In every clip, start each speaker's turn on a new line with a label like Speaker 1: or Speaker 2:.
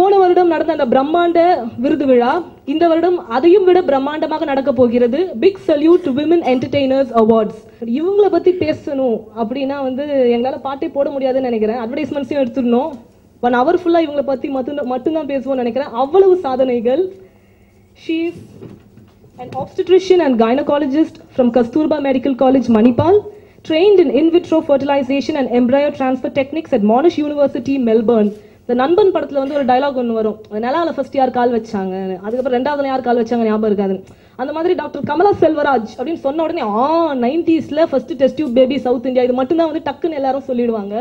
Speaker 1: போன வருடம் நடந்த அந்த பிரம்மாண்ட விருது விழா இந்த வருடம் அதையும் விட பிரம்மாண்டமாக நடக்க போகிறது. Big salute to women entertainers awards. இவங்கள பத்தி பேசணும் அப்படின்னா எங்களால பாட்டே போட முடியாதுன்னு நினைக்கிறேன். அட்வர்டைஸ்மெண்ட்ஸையும் எடுத்துடணும். 1 hour ஃபுல்லா இவங்கள பத்தி மட்டும்தான் பேசுவோம்னு நினைக்கிறேன். அவ்வளவு சாதனைகள். She is an obstetrician and gynecologist from Kasturba Medical College, Manipal, trained in vitro fertilization and embryo transfer techniques at Monash University, Melbourne. இந்த நண்பன் படத்துல ஒரு டயலாக் ஒன்று வரும், நிலாவில் ஃபர்ஸ்ட் யார் கால் வச்சாங்க, அதுக்கப்புறம் ரெண்டாவது யார் கால் வச்சாங்க ஞாபகம் இருக்காது. அந்த மாதிரி டாக்டர் கமலா செல்வராஜ் அப்படின்னு சொன்ன உடனே 90s first test tube baby south India, இது மட்டும்தான் டக்குன்னு எல்லாரும் சொல்லிடுவாங்க.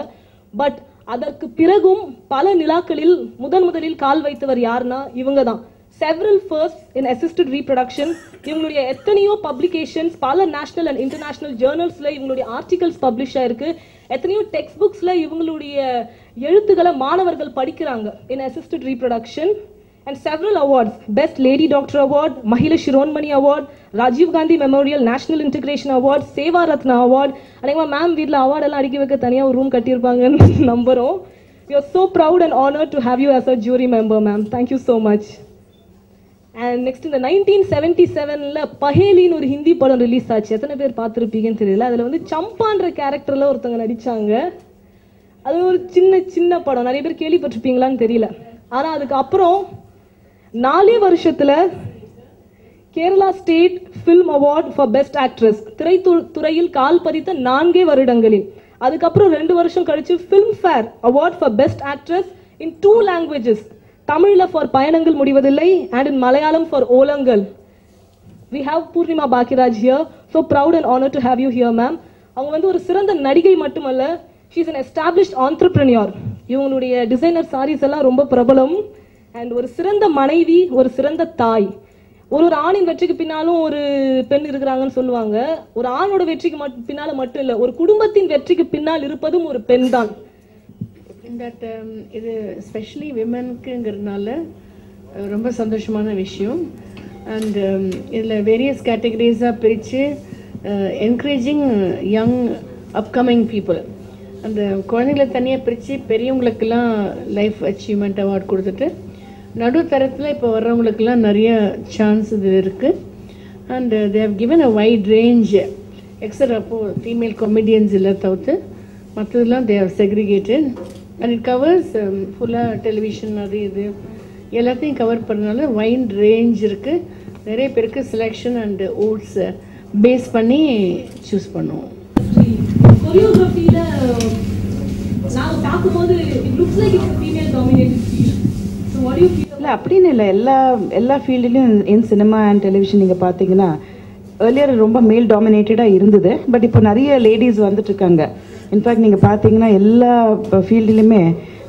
Speaker 1: பட் அதற்கு பிறகும் பல நிலாக்களில் முதலில் கால் வைத்தவர் யாருன்னா இவங்க தான். several firsts in assisted reproduction. இவங்களுடைய எத்தனையோ பப்ளிகேஷன்ஸ் பல நேஷனல் அண்ட் இன்டர்நேஷனல் ஜேர்னல்ஸ்ல இவங்களுடைய ஆர்டிகல்ஸ் பப்ளிஷ் ஆயிருக்கு. எத்தனையோ டெக்ஸ்ட் புக்ஸ்ல இவங்களுடைய எழுத்துக்களை மாணவர்கள் படிக்கிறாங்க in assisted reproduction. And several awards: Best Lady Doctor Award, Mahila Shiromani Award, Rajiv Gandhi Memorial National Integration Award, Seva Ratna Award. அன்னைக்கு மேம் வீட்டில் அவார்ட் எல்லாம் அடுக்கி வைக்க தனியா ஒரு ரூம் கட்டியிருப்பாங்கன்னு நம்புறோம். We are so proud and honored to have you as a jury member, ma'am. Thank you so much. And next in the 1977ல பஹேலின்னு ஒரு ஹிந்தி படம் ரிலீஸ் ஆச்சு. எத்தனை பேர் பார்த்துருப்பீங்கன்னு தெரியல. அதில் சம்பான்ற கேரக்டர்ல ஒருத்தவங்க நடிச்சாங்க. அது ஒரு சின்ன படம், நிறைய பேர் கேள்விப்பட்டிருப்பீங்களான்னு தெரியல. ஆனா அதுக்கு அப்புறம் 4 வருஷத்துல Kerala state film award for best actress, திரைத்துறையில் கால் பதித்த 4 வருடங்களில். அதுக்கப்புறம் 2 வருஷம் கழிச்சு filmfare award for best actress in 2 languages. தமிழ்ல ஃபார் பயணங்கள் முடிவதில்லை and in Malayalam for ஓலங்கள். We have Purnima Bakiraj here. So proud and honored to have you here, ma'am. அவங்க ஒரு சிறந்த நடிகை மட்டுமல்ல, she is an established entrepreneur. இவங்களுடைய designer saris எல்லாம் ரொம்ப பிரபலம். அண்ட் ஒரு சிறந்த மனைவி, ஒரு சிறந்த தாய். ஒரு ஆணின் வெற்றிக்கு பின்னாலும் ஒரு பெண் இருக்கிறாங்கன்னு சொல்லுவாங்க. ஒரு ஆணோட வெற்றிக்கு பின்னால மட்டும் இல்ல, ஒரு குடும்பத்தின் வெற்றிக்கு பின்னால் இருப்பதும் ஒரு பெண் தான்.
Speaker 2: இது ஸ்பெஷலி விமனுக்குங்கிறதுனால ரொம்ப சந்தோஷமான விஷயம். அண்ட் இதில் வேரியஸ் கேட்டகரிஸாக பிரித்து என்கரேஜிங் யங் அப்கமிங் பீப்புள், அந்த குழந்தைங்களை தனியாக பிரித்து பெரியவங்களுக்கெல்லாம் லைஃப் அச்சீவ்மெண்ட் அவார்ட் கொடுத்துட்டு நடுத்தரத்தில் இப்போ வர்றவங்களுக்கெல்லாம் நிறைய சான்ஸ் இது இருக்குது. And they have given a wide range exact. அப்போது ஃபீமேல் காமெடியன்ஸ் இல்லை தவிர்த்து மற்றதெல்லாம் they have segregated. And it covers ஃபுல்லாக டெலிவிஷன் அது இது எல்லாத்தையும் கவர் பண்ணனால வைட் ரேஞ்ச் இருக்குது. நிறைய பேருக்கு செலெக்ஷன் அண்ட் ஓட்ஸ் பேஸ் பண்ணி சூஸ் பண்ணுவோம்.
Speaker 3: இல்லை அப்படின்னு இல்லை, எல்லா ஃபீல்டுலையும் இன் சினிமா அண்ட் டெலிவிஷன் நீங்கள் பார்த்தீங்கன்னா ஏர்லியர் ரொம்ப மேல் டாமினேட்டடாக இருந்தது. பட் இப்போ நிறைய லேடிஸ் வந்துட்டுருக்காங்க. இன்ஃபேக்ட் நீங்கள் பார்த்தீங்கன்னா எல்லா ஃபீல்டுலையுமே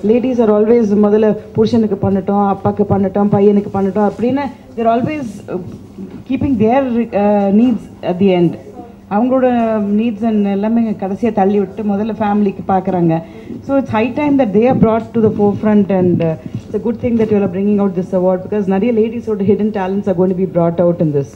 Speaker 3: லேடிஸ் ஆர் ஆல்வேஸ் முதல்ல புருஷனுக்கு பண்ணட்டும், அப்பாவுக்கு பண்ணட்டும், பையனுக்கு பண்ணட்டும் அப்படின்னு there always keeping their needs at the end. அவங்களோட நீட்ஸ் அண்ட் எல்லாமே கடைசியாக தள்ளி விட்டு முதல்ல ஃபேமிலிக்கு பார்க்குறாங்க. So it's high time that they are brought to the forefront and it's a good thing that you are bringing out this award because நிறைய லேடிஸோட hidden talents are going to be brought out in this.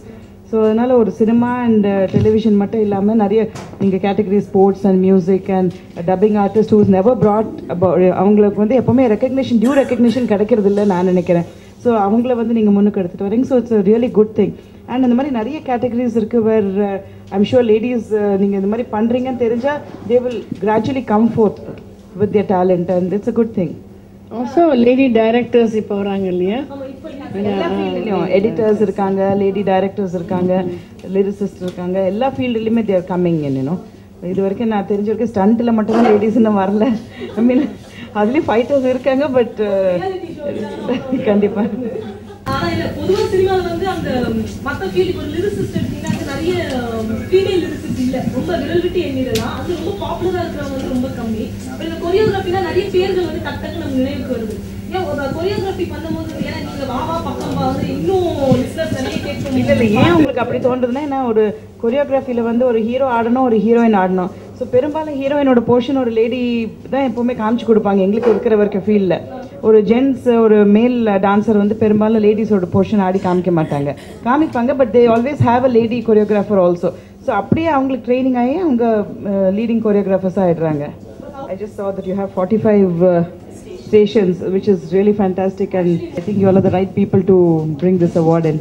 Speaker 3: So அதனால் ஒரு cinema and television மட்டும் இல்லாமல் நிறைய நீங்கள் category sports and music and dubbing artist who's never brought about அவங்களுக்கு எப்போவுமே recognition due recognition கிடைக்கிறது இல்லை நான் நினைக்கிறேன். ஸோ அவங்கள நீங்கள் முன்னுக்கு எடுத்துகிட்டு வரீங்க. So it's really good thing. And இந்த மாதிரி நிறைய கேட்டகரிஸ் இருக்குது வேர் ஐம் ஷுர் லேடிஸ் நீங்கள் இந்த மாதிரி பண்ணுறீங்கன்னு தெரிஞ்சால் they will gradually come fourth with their talent and it's a good thing.
Speaker 2: Also lady directors இப்போ வராங்க இல்லையா,
Speaker 3: எடிட்டர்ஸ் இருக்காங்க, லேடி டைரக்டர்ஸ் இருக்காங்க, லிரிசிஸ்ட் இருக்காங்க, எல்லா ஃபீல்டுலையுமே தேர் கம்மிங். என்னோ இது வரைக்கும் நான் தெரிஞ்ச வரைக்கும் ஸ்டண்ட்டில் மட்டும்தான் லேடிஸ் இன்னும் வரல. ஐ மீன் அதுலேயும் ஃபைட்டர்ஸ் இருக்காங்க. பட் கண்டிப்பாக
Speaker 1: பொதுவாக சினிமாவில் அந்த மற்ற ஃபீல்டுக்கு ஒரு லிரிசிஸ்ட் எடுத்தீங்கன்னா நிறைய ஃபீமேல் லிரிசிஸ்ட் இல்லை, ரொம்ப விரல் விட்டு எண்ணிடலாம். அது ரொம்ப பாப்புலராக இருக்கிறவங்க ரொம்ப கம்மி. இந்த கொரியோகிராஃபினா நிறைய பேர்கள் டக்கு நம்ம நினைவுக்கு வருது. ஏன் ஒரு கொரியோகிராஃபி பண்ணும்போது ஏன்னா நீங்கள் வாவா பக்கம் இன்னும் லிஸ்டர்ஸ் நிறைய கேட்கணும்.
Speaker 3: இல்லை ஏன் உங்களுக்கு அப்படி தோன்றதுன்னா, ஏன்னா ஒரு கொரியோகிராஃபியில் ஒரு ஹீரோ ஆடணும், ஒரு ஹீரோயின் ஆடணும். ஸோ பெரும்பாலும் ஹீரோயினோட போர்ஷன் ஒரு லேடி தான் எப்போவுமே காமிச்சு கொடுப்பாங்க எங்களுக்கு இருக்கிற வரைக்கும் ஃபீல்டில். ஒரு ஜென்ட்ஸ் ஒரு மேல் டான்ஸர் வந்து பெரும்பாலும் லேடிஸோட போர்ஷன் ஆடி காமிக்க மாட்டாங்க, காமிப்பாங்க, but they always have a lady choreographer also. So அப்படியே அவங்களுக்கு ட்ரைனிங் ஆகி அவங்க leading கொரியோகிராஃபர்ஸாக ஆகிடுறாங்க. I just saw that you have 45 stations, which is really fantastic, and I think you all are the right people to bring this award in.